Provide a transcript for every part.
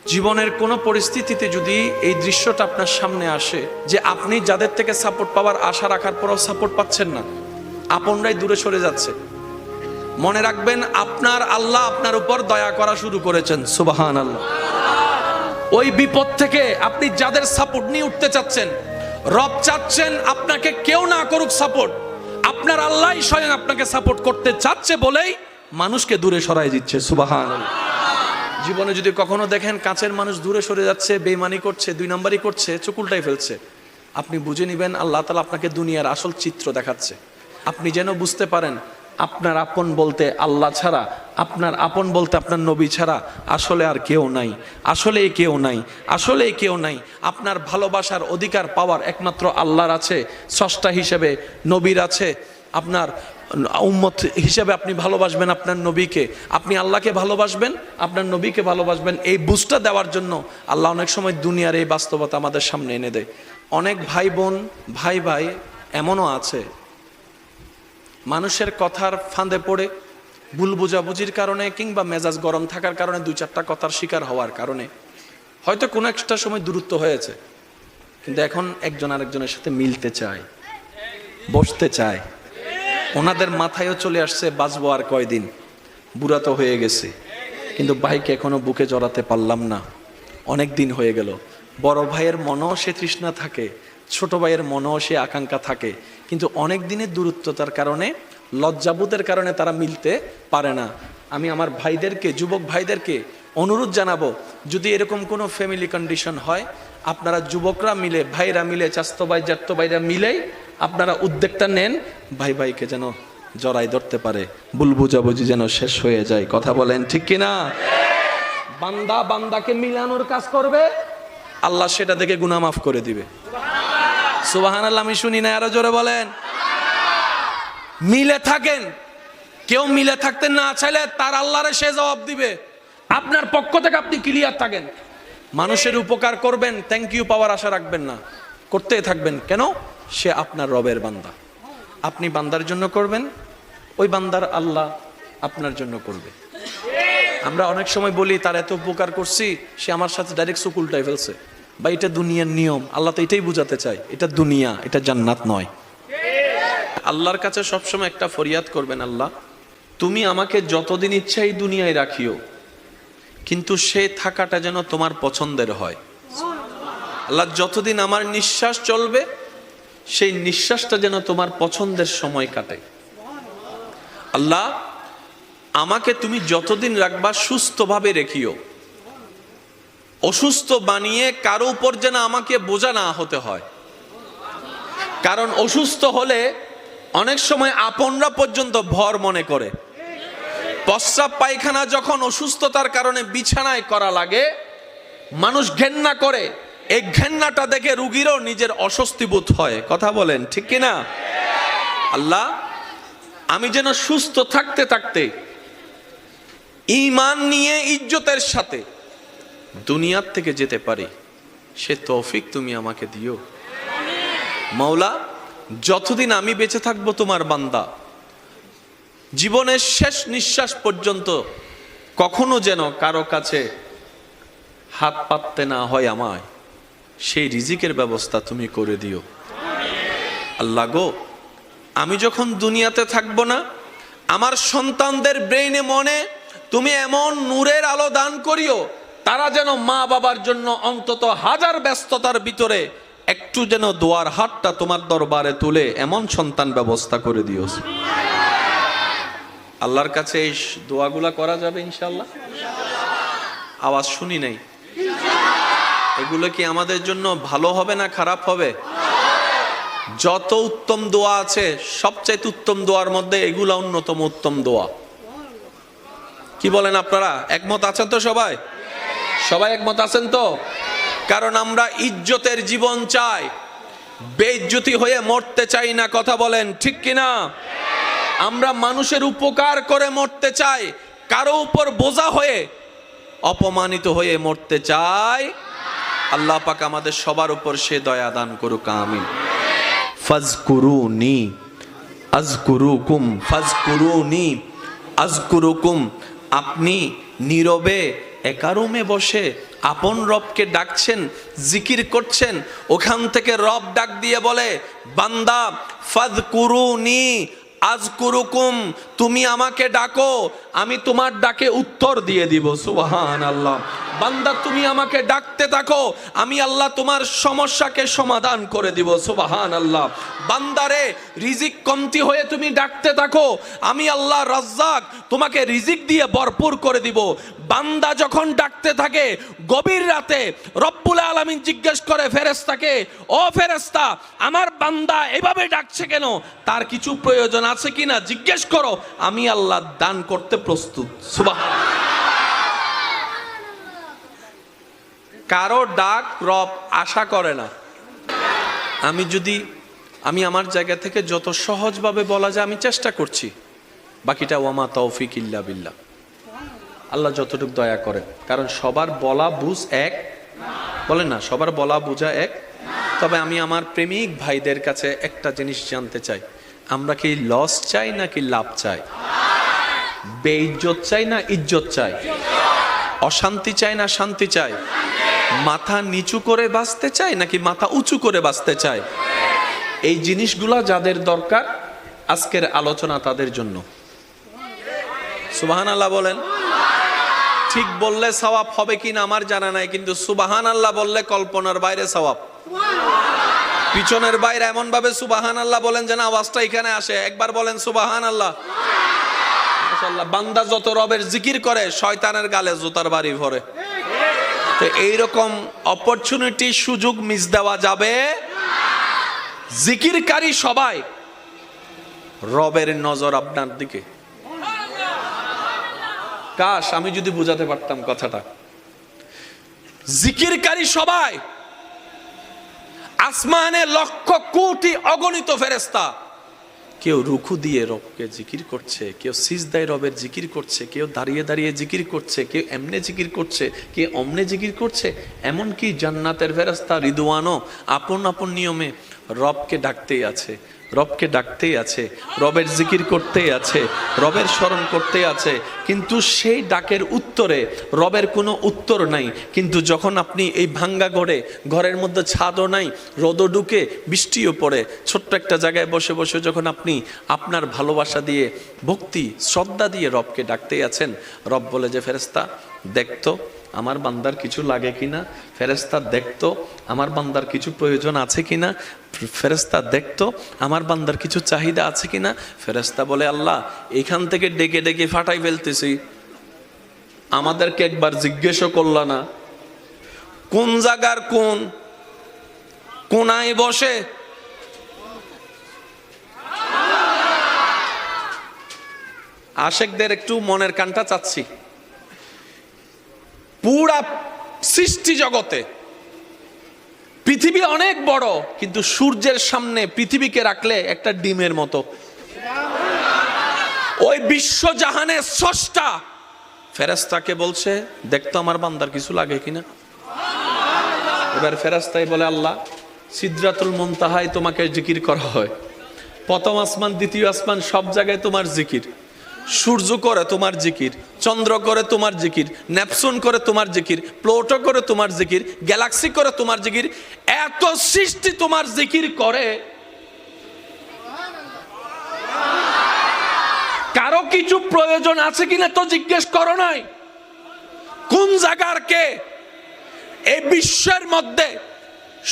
জীবনের কোনো পরিস্থিতিতে যদি এই দৃশ্যটা আপনার সামনে আসে যে আপনি যাদের থেকে সাপোর্ট পাওয়ার আশা রাখার পরও সাপোর্ট পাচ্ছেন না, আপনরাই দূরে সরে যাচ্ছে, মনে রাখবেন আপনার আল্লাহ আপনার উপর দয়া করা শুরু করেছেন। সুবহানাল্লাহ। ওই বিপদ থেকে আপনি যাদের সাপোর্ট নিয়ে উঠতে চাচ্ছেন, রব চাচ্ছেন আপনাকে কেউ না করুক সাপোর্ট, আপনার আল্লাহই স্বয়ং আপনাকে সাপোর্ট করতে চাচ্ছে বলেই মানুষকে দূরে সরাই দিচ্ছে। সুবহানাল্লাহ। জীবনে যদি কখনো দেখেন কাছের মানুষ দূরে সরে যাচ্ছে, বেঈমানি করছে, দুই নাম্বারই করছে, চোখ উল্টাই ফেলছে, আপনি বুঝে নেবেন আল্লাহ তাআলা আপনাকে দুনিয়ার আসল চিত্র দেখাচ্ছে। আপনি যেন বুঝতে পারেন আপনার আপন বলতে আল্লাহ ছাড়া, আপনার আপন বলতে আপনার নবী ছাড়া আসলে আর কেউ নাই, আসলে কেউ নাই, আসলে কেউ নাই। আপনার ভালোবাসার অধিকার পাওয়ার একমাত্র আল্লাহর আছে, স্রষ্টা হিসেবে নবীর আছে। আপনার উম্মত হিসেবে আপনি ভালোবাসবেন আপনার নবীকে, আপনি আল্লাহকে ভালোবাসবেন, আপনার নবীকে ভালোবাসবেন। এই বুঝটা দেওয়ার জন্য আল্লাহ অনেক সময় দুনিয়ার এই বাস্তবতা আমাদের সামনে এনে দেয়। অনেক ভাই বোন, ভাই ভাই এমনও আছে মানুষের কথার ফাঁদে পড়ে, ভুল বোঝাবুঝির কারণে কিংবা মেজাজ গরম থাকার কারণে দুই চারটা কথার শিকার হওয়ার কারণে হয়তো কোনো একটা সময় দূরত্ব হয়েছে, কিন্তু এখন একজন আরেকজনের সাথে মিলতে চায়, বসতে চায়। ওনাদের মাথায়ও চলে আসছে বাঁচবো আর কয়দিন, বুড়া তো হয়ে গেছে, কিন্তু ভাইকে এখনো বুকে জড়াতে পারলাম না, অনেক দিন হয়ে গেল। বড় ভাইয়ের মনেও সে তৃষ্ণা থাকে, ছোট ভাইয়ের মনেও সে আকাঙ্ক্ষা থাকে, কিন্তু অনেক দিনের দূরত্বতার কারণে, লজ্জাবোধের কারণে তারা মিলতে পারে না। আমি আমার ভাইদেরকে, যুবক ভাইদেরকে অনুরোধ জানাবো, যদি এরকম কোনো ফ্যামিলি কন্ডিশন হয়, আপনারা যুবকরা মিলে, ভাইরা মিলে, চাস্তো ভাই জ্যাঠতো ভাইরা মিলেই আপনারা উদ্যোগটা নেন, ভাই ভাইকে যেন জড়াই ধরতে পারে, ভুল বুঝাবুঝি যেন শেষ হয়ে যায়। কথা বলেন ঠিক কিনা? বান্দা বান্দাকে মিলানোর কাজ করবে, আল্লাহ সেটা দেখে গুনাহ মাফ করে দিবে। সুবহানাল্লাহ। আমি শুনি না, আরো জোরে বলেন। মিলে থাকেন, কেউ মিলে থাকতে না চাইলে তার আল্লাহরে সে জবাব দিবে। আপনার পক্ষ থেকে আপনি ক্লিয়ার থাকেন, মানুষের উপকার করবেন, থ্যাংক ইউ পাওয়ার আশা রাখবেন না, করতেই থাকবেন। কেন? সে আপনার রবের বান্দা, আপনি বান্দার জন্য করবেন, ওই বান্দার আল্লাহ আপনার জন্য করবে। আমরা অনেক সময় বলি তার এত উপকার করছি, সে আমার সাথে ডাইরেক্ট চোখ উল্টাই ফেলছে। বা এটা দুনিয়ার নিয়ম, আল্লাহ তো এটাই বুঝাতে চায়, এটা দুনিয়া, এটা জান্নাত নয়। আল্লাহর কাছে সবসময় একটা ফরিয়াদ করবেন, আল্লাহ তুমি আমাকে যতদিন ইচ্ছা এই দুনিয়ায় রাখিও, কিন্তু সে থাকাটা যেন তোমার পছন্দের হয়। আল্লাহ যতদিন আমার নিঃশ্বাস চলবে, সেই নিঃশ্বাসটা যেন তোমার পছন্দের সময় কাটে। আল্লাহ আমাকে তুমি যতদিন রাখবা সুস্থভাবে রেখিও, অসুস্থ বানিয়ে কারো উপর যেন আমাকে বোঝা না হতে হয়। কারণ অসুস্থ হলে অনেক সময় আপনরা পর্যন্ত ভর মনে করে। প্রস্রাব পায়খানা যখন অসুস্থতার কারণে বিছানায় করা লাগে, মানুষ ঘেন্না করে, এই ঘেন্নাটা দেখে রুগীরও নিজের অস্বস্তি বোধ হয়। কথা বলেন ঠিক কিনা? আল্লাহ আমি যেন সুস্থ থাকতে থাকতে ঈমান নিয়ে ইজ্জতের সাথে দুনিয়ার থেকে যেতে পারি, সে তৌফিক তুমি আমাকে দিও। মাওলা যতদিন আমি বেঁচে থাকবো তোমার বান্দা, জীবনের শেষ নিঃশ্বাস পর্যন্ত কখনো যেন কারো কাছে হাত পাততে না হয় আমায়, সেই রিজিকের ব্যবস্থা তুমি করে দিও। আল্লাহ গো, আমি যখন দুনিয়াতে থাকবো না, আমার সন্তানদের ব্রেইনে মনে তুমি এমন নূরের আলো দান করিও, তারা যেন মা বাবার জন্য অন্তত হাজার ব্যস্ততার ভিতরে একটু যেন দোয়ার হাতটা তোমার দরবারে তুলে এমন সন্তান ব্যবস্থা করে দিও। আল্লাহর কাছে এই দোয়াগুলা করা যাবে ইনশাআল্লাহ? আওয়াজ শুনি নাই। এগুলো কি আমাদের জন্য ভালো হবে না খারাপ হবে? যত উত্তম দোয়া আছে, সবচেয়ে উত্তম দোয়ার মধ্যে এগুলা অন্যতম উত্তম দোয়া। কি বলেন আপনারা? একমত আছেন তো? সবাই সবাই একমত আছেন তো? কারণ আমরা ইজ্জতের জীবন চাই, বেইজ্জতি হয়ে মরতে চাই না। কথা বলেন ঠিক কিনা? আমরা মানুষের উপকার করে মরতে চাই, কারো উপর বোঝা হয়ে, অপমানিত হয়ে মরতে চাই। আল্লাহ পাক আমাদের সবার উপর সে দয়া দান করুক, আমিন। ফাজকুরুনি আযকুরুকুম, ফাজকুরুনি আযকুরুকুম। আপনি নীরবে একা রুমে বসে আপন রবকে ডাকছেন, জিকির করছেন, ওখান থেকে রব ডাক দিয়ে বলে, বান্দা ফাযকুরুনি আযকুরুকুম, তুমি আমাকে ডাকো, আমি তোমার ডাকে উত্তর দিয়ে দিব। সুবহানাল্লাহ। বান্দা তুমি আমাকে ডাকতে থাকো, আমি আল্লাহ তোমার সমস্যাকে সমাধান করে দিব। সুবহানাল্লাহ। বান্দারে রিজিক কমতি হয়ে তুমি ডাকতে থাকো, আমি আল্লাহ রাজ্জাক তোমাকে রিজিক দিয়ে ভরপুর করে দিব। বান্দা যখন ডাকতে থাকে গভীর রাতে, রব্বুল আলামিন জিজ্ঞেস করে ফেরেশতাকে, ও ফেরেশতা, আমার বান্দা এভাবে ডাকছে কেন, তার কিছু প্রয়োজন আছে কিনা জিজ্ঞেস করো, আমি আল্লাহ দান করতে প্রস্তুত। সুবহানাল্লাহ। কারো ডাক রব আশা করে না। আমি আমার জায়গা থেকে যত সহজভাবে বলা যায় আমি চেষ্টা করছি, বাকিটা ওয়ামা তৌফিক ইল্লা বিল্লাহ, আল্লাহ যতটুকু দয়া করেন। কারণ সবার বলা বুঝ এক, বলেন না, সবার বলা বুঝা এক। তবে আমি আমার প্রেমিক ভাইদের কাছে একটা জিনিস জানতে চাই, আমরা কি লস চাই নাকি লাভ চাই? বেইজ্জত চাই না ইজ্জত চাই? অশান্তি চাই না শান্তি চাই? মাথা নিচু করে বাঁচতে চাই নাকি মাথা উঁচু করে বাঁচতে চাই? এই জিনিসগুলা যাদের দরকার, আজকের আলোচনা তাদের জন্য। সুবহানাল্লাহ বলেন। ঠিক বললে সওয়াব হবে কিনা আমার জানা নাই, কিন্তু সুবহানাল্লাহ বললে কল্পনার বাইরে সওয়াব। পিছনের বাইরে এমন ভাবে সুবহানাল্লাহ বলেন যেন আওয়াজটা এখানে আসে। একবার বলেন সুবহানাল্লাহ। মাশাআল্লাহ। বান্দা যত রবের জিকির করে শয়তানের গালে জুতার বাড়ি ভরে। তো এইরকম অপরচুনিটি, সুযোগ মিস দেওয়া যাবে। জিকিরকারী সবাই, রবের নজর আপনার দিকে। কাশ আমি যদি বুঝাতে পারতাম কথাটা। জিকিরকারী সবাই, আসমানে লক্ষ কোটি অগণিত ফেরেশতা, কেউ রুকু দিয়ে রবকে জিকির করছে, কেউ সিজদায় রবের জিকির করছে, কেউ দাঁড়িয়ে দাঁড়িয়ে জিকির করছে, কেউ এমনে জিকির করছে, কেউ অমনে জিকির করছে। এমনকি জান্নাতের ফেরেশতা রিদওয়ানও আপন আপন নিয়মে রবকে ডাকতেই আছে, রবকে ডাকতেই আছে, রবের জিকির করতেই আছে, রবের স্মরণ করতেই আছে। কিন্তু সেই ডাকের উত্তরে রবের কোনো উত্তর নাই। কিন্তু যখন আপনি এই ভাঙ্গা ঘরের মধ্যে ছাদও নাই, রোদও ঢুকে, বৃষ্টিও পড়ে, ছোট্ট একটা জায়গায় বসে বসে যখন আপনি আপনার ভালোবাসা দিয়ে, ভক্তি শ্রদ্ধা দিয়ে রবকে ডাকতেই আছেন, রব বলে যে ফেরেশতা দেখতো আমার বান্দার কিছু লাগে কিনা, ফেরেশতা দেখতো আমার বান্দার কিছু প্রয়োজন আছে কিনা, ফেরেশতা দেখতো আমার বান্দার কিছু চাহিদা আছে কিনা। ফেরেশতা বলে, আল্লাহ এখান থেকে ডেকে ডেকে ফাটাই ফেলতেছি, আমাদেরকে একবার জিজ্ঞেসও করলা না কোন জায়গার কোন কোনায় বসে। আশেকদের একটু মনের কানটা চাচ্ছি। পুরা সৃষ্টি জগতে পৃথিবী অনেক বড়, কিন্তু সূর্যের সামনে পৃথিবীকে রাখলে একটা ডিমের মতো। ওই বিশ্বজাহানের স্রষ্টা ফেরেশতাকে বলছে দেখতো আমার বান্দার কিছু লাগে কিনা। এবার ফেরেশতাই বলে, আল্লাহ সিদরাতুল মুনতাহায় তোমাকে জিকির করা হয়, প্রথম আসমান দ্বিতীয় আসমান সব জায়গায় তোমার জিকির, সূর্য করে তোমার জিকির, চন্দ্র করে তোমার জিকির, নেপচুন করে তোমার জিকির, প্লুটো করে তোমার জিকির, গ্যালাক্সি করে তোমার জিকির, এত সৃষ্টি তোমার জিকির করে, কারো কিছু প্রয়োজন আছে কিনা তো জিজ্ঞেস করো নাই। কোন জায়গার কে? এই বিশ্বের মধ্যে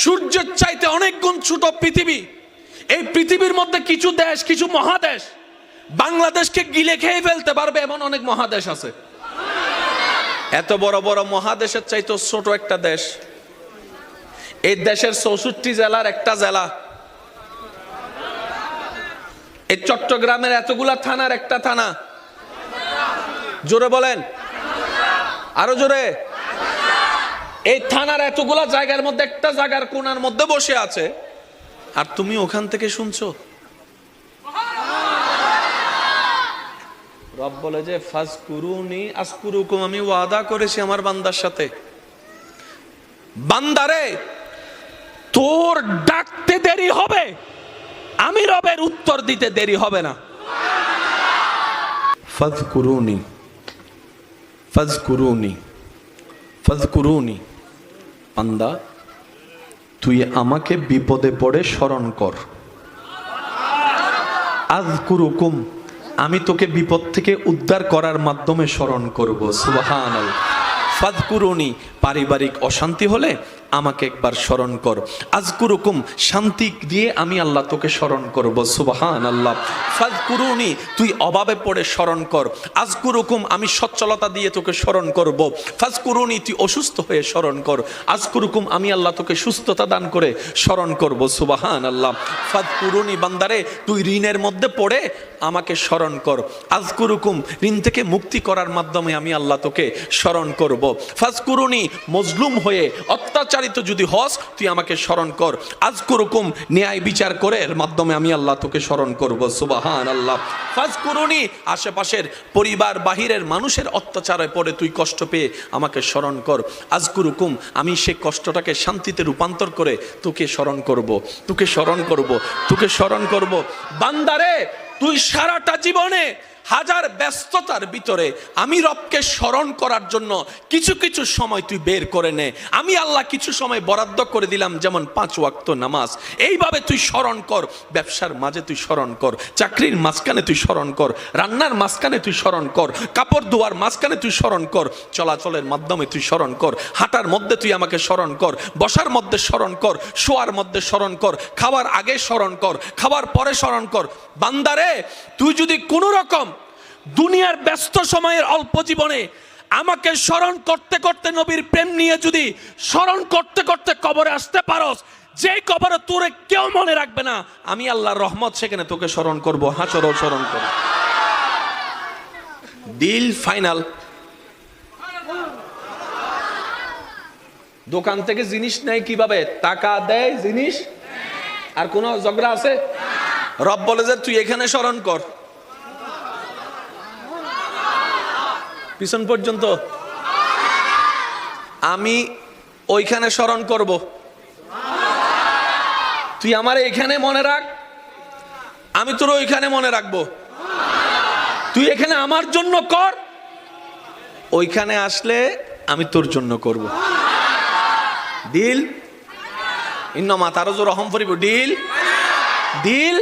সূর্যের চাইতে অনেক গুণ ছোট পৃথিবী। এই পৃথিবীর মধ্যে কিছু দেশ, কিছু মহাদেশ বাংলাদেশকে গিলে খেয়ে ফেলতে পারবে এমন অনেক মহাদেশ আছে। এত বড় বড় মহাদেশের চাইতে ছোট একটা দেশ, এই দেশের 64 জেলার একটা জেলা, এই চট্টগ্রামের এতগুলা থানার একটা থানা। জোরে বলেন, আরো জোরে। এই থানার এতগুলা জায়গার মধ্যে একটা জায়গার কোণার মধ্যে বসে আছে, আর তুমি ওখান থেকে শুনছো। রব বলে যে ফাজকুরুনি আযকুরুকুম, আমি ওয়াদা করেছি আমার বান্দার সাথে, বান্দারে তোর ডাকতে দেরি হবে, আমি রবের উত্তর দিতে দেরি হবে না। ফাজকুরুনি ফাজকুরুনি ফাযকুরুনি, বান্দা তুই আমাকে বিপদে পড়ে স্মরণ কর। আযকুরুকুম, আমি তোকে বিপদ থেকে উদ্ধার করার মাধ্যমে স্মরণ করব। সুবহানাল্লাহ। ফাযকুরুনি, পারিবারিক অশান্তি হলে আমাকে একবার স্মরণ কর। আযকুরুকুম, শান্তি দিয়ে আমি আল্লাহ তোকে স্মরণ করব। সুবহানাল্লাহ। ফাযকুরুনি, তুই অভাবে পড়ে স্মরণ কর। আযকুরুকুম, আমি সচ্ছলতা দিয়ে তোকে স্মরণ করব। ফাযকুরুনি, তুই অসুস্থ হয়ে স্মরণ কর। আযকুরুকুম, আমি আল্লাহ তোকে সুস্থতা দান করে স্মরণ করব। সুবহানাল্লাহ। ফাযকুরুনি, বান্দারে তুই ঋণের মধ্যে পড়ে আমাকে স্মরণ কর। আযকুরুকুম, ঋণ থেকে মুক্তি করার মাধ্যমে আমি আল্লাহ তোকে স্মরণ করব। ফাযকুরুনি, মজলুম হয়ে অত্যাচারিত যদি হস তুই আমাকে স্মরণ কর। আযকুরুকুম, ন্যায় বিচার করে এর মাধ্যমে আমি আল্লাহ তোকে স্মরণ করব। সুবহানাল্লাহ। ফাযকুরুনি, আশেপাশের পরিবার বাহিরের মানুষের অত্যাচারে পড়ে তুই কষ্ট পেয়ে আমাকে স্মরণ কর। আযকুরুকুম, আমি সেই কষ্টটাকে শান্তিতে রূপান্তর করে তোকে স্মরণ করব, তোকে স্মরণ করব, তোকে স্মরণ করব। বান্দারে তুই সারাটা জীবনে হাজার ব্যস্ততার ভিতরে আমি রবকে স্মরণ করার জন্য কিছু কিছু সময় তুই বের করে নে। আমি আল্লাহ কিছু সময় বরাদ্দ করে দিলাম, যেমন 5 ওয়াক্ত নামাজ। এইভাবে তুই স্মরণ কর। ব্যবসার মাঝে তুই স্মরণ কর, চাকরির মাঝখানে তুই স্মরণ কর, রান্নার মাঝখানে তুই স্মরণ কর, কাপড় ধোয়ার মাঝখানে তুই স্মরণ কর, চলাচলের মাধ্যমে তুই স্মরণ কর, হাঁটার মধ্যে তুই আমাকে স্মরণ কর, বসার মধ্যে স্মরণ কর, শোয়ার মধ্যে স্মরণ কর, খাওয়ার আগে স্মরণ কর, খাওয়ার পরে স্মরণ কর। বান্দারে তুই যদি কোনো রকম দুনিয়ার ব্যস্ত সময়ের অল্প জীবনে আমাকে স্মরণ করতে করতে নবীর প্রেম নিয়ে যদি স্মরণ করতে করতে কবরে আসতে পারস, যে কবরে তোরে কেউ মনে রাখবে না, আমি আল্লাহর রহমত সেখানে তোকে স্মরণ করব। হাসরও স্মরণ করব। Deal final. দোকান থেকে জিনিস নেয় কিভাবে? টাকা দেয়, জিনিস। আর কোন ঝগড়া আছে? রব বলে যে তুই এখানে স্মরণ কর, পিছন পর্যন্ত আমি ওইখানে স্মরণ করব। তুই আমার এখানে মনে রাখ, আমি তোর ওইখানে মনে রাখবো। তুই এখানে আমার জন্য কর, ওইখানে আসলে আমি তোর জন্য করব। ডিল। ইন্নামা তারাজু রহম ফরিব। Deal, deal.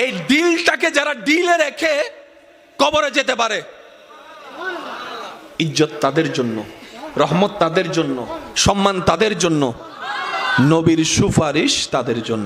এই ডিলটাকে যারা ডিলে রেখে কবরে যেতে পারে, ইজ্জত তাদের জন্য, রহমত তাদের জন্য, সম্মান তাদের জন্য, নবীর সুপারিশ তাদের জন্য।